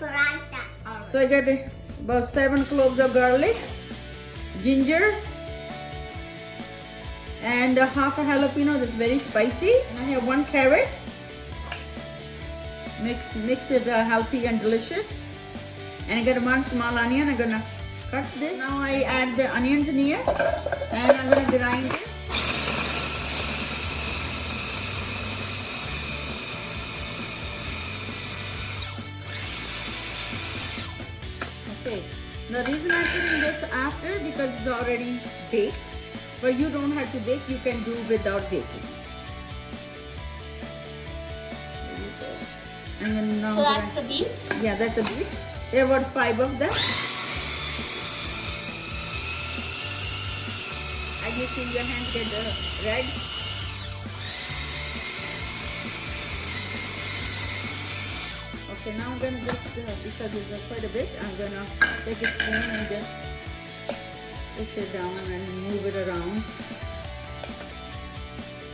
paratha. So I got about 7 cloves of garlic, ginger, and half a jalapeno that's very spicy. And I have 1 carrot. Mix it healthy and delicious. And I got 1 small onion. I'm gonna cut this. Now I add the onions in here, and I'm gonna grind this. Okay. The reason I'm putting this after because it's already baked, but you don't have to bake. You can do without baking. There you go. And then now So that's the beets? Yeah, that's the beets. There are about 5 of them. As you see, your hands get red. Okay, now I'm gonna just, because it's quite a bit, I'm gonna take a spoon and just push it down and move it around.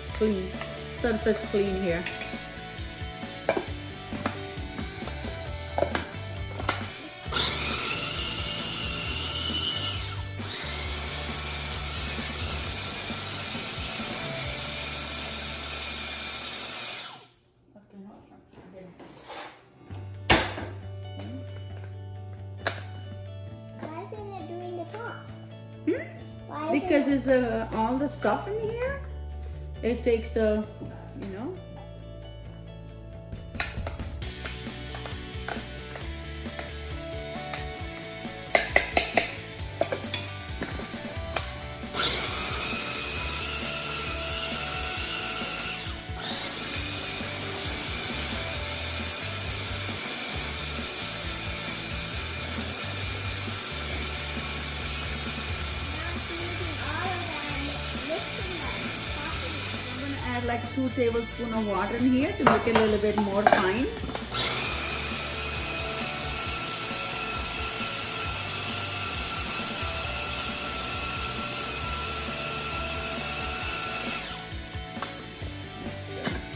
It's clean, surface clean here. Why isn't it doing the top? Why Because it's all the stuff in here. It takes you know. Add like 2 tablespoons of water in here to make it a little bit more fine.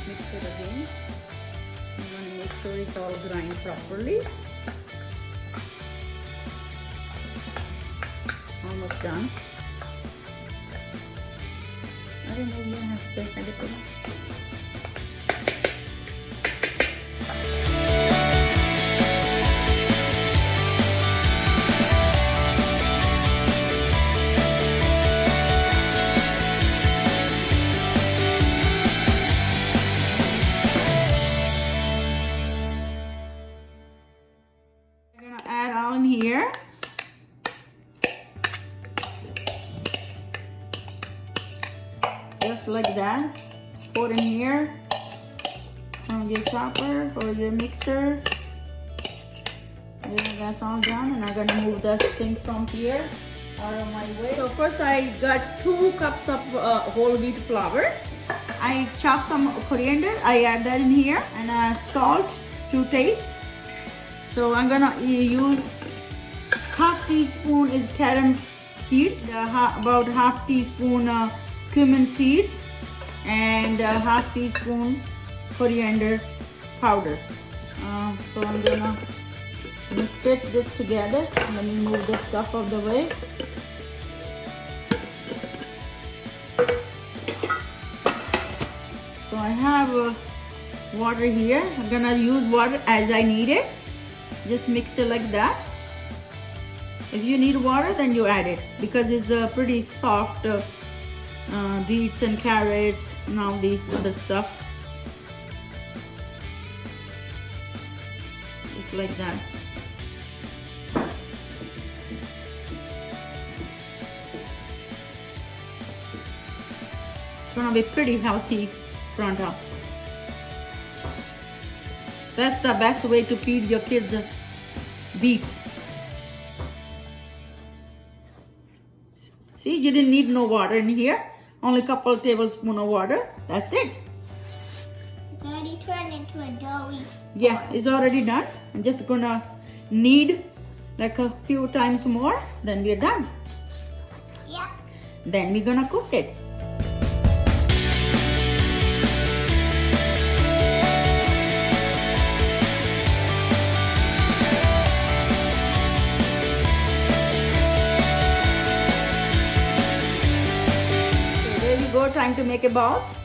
Mix it again. You want to make sure it's all grind properly. Almost done. I don't know, you have to say anything. I'm gonna add all in here. Just like that. Pour in here on your chopper or your mixer. Yeah, that's all done, and I'm gonna move that thing from here out of my way. So first I got 2 cups of whole wheat flour. I chop some coriander. I add that in here, and salt to taste. So I'm gonna use half teaspoon is carom seeds, about half teaspoon cumin seeds, and half teaspoon coriander powder. So I'm gonna mix this together. Let me move this stuff out of the way. So I have water here. I'm gonna use water as I need it. Just mix it like that. If you need water, then you add it because it's pretty soft. Beets and carrots and all the other stuff. Just like that. It's gonna be pretty healthy paratha. That's the best way to feed your kids beets. See, you didn't need no water in here. Only a couple of tablespoons of water. That's it. It's already turned into a doughy. Yeah, it's already done. I'm just gonna knead like a few times more. Then we're done. Yep. Then we're gonna cook it. trying to make a balls.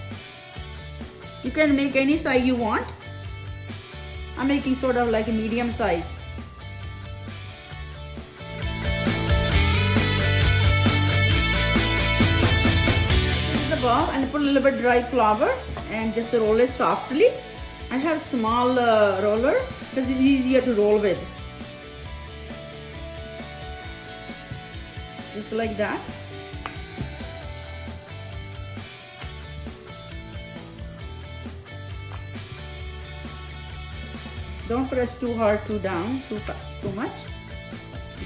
You can make any size you want. I'm making sort of like a medium size. This is the ball, and put a little bit dry flour and just roll it softly. I have small roller because it's easier to roll with. Just like that. Don't press too hard, too down, too much.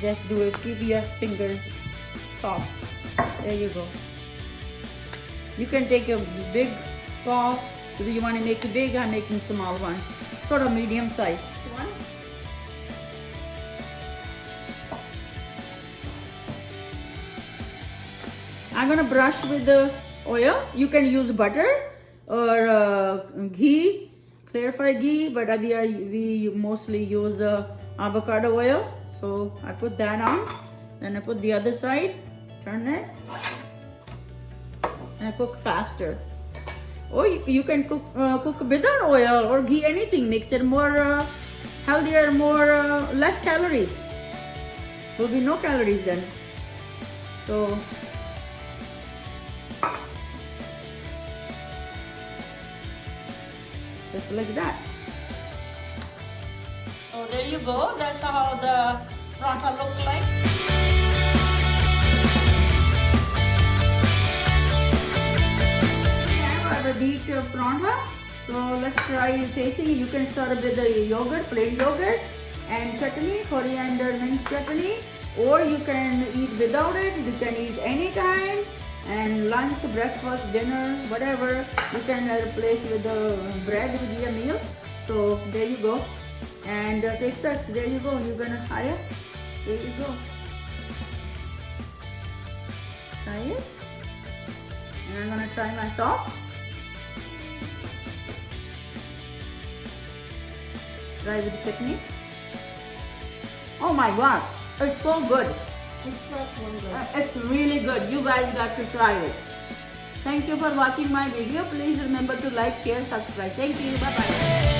Just do it. Keep your fingers soft. There you go. You can take a big ball. If you want to make it big, I'm making small ones. Sort of medium size. One. I'm gonna brush with the oil. You can use butter or ghee. Clarified ghee, but we mostly use avocado oil. So I put that on, then I put the other side, turn it, and I cook faster. Or you can cook without oil or ghee, anything. Makes it more healthier, less calories. Will be no calories then. So just like that. So there you go. That's how the paratha look like. We have our beetroot paratha. So let's try tasting. You can serve with the yogurt, plain yogurt, and chutney, coriander mint chutney, or you can eat without it. You can eat anytime. And lunch, breakfast, dinner, whatever, you can replace with the bread with your meal. So there you go. And taste test, there you go. You're gonna higher. There you go. Try it. And I'm gonna try myself. Try with the chutney. Oh my God, it's so good. It's really good. You guys got to try it. Thank you for watching my video. Please remember to like, share, subscribe. Thank you. Bye-bye.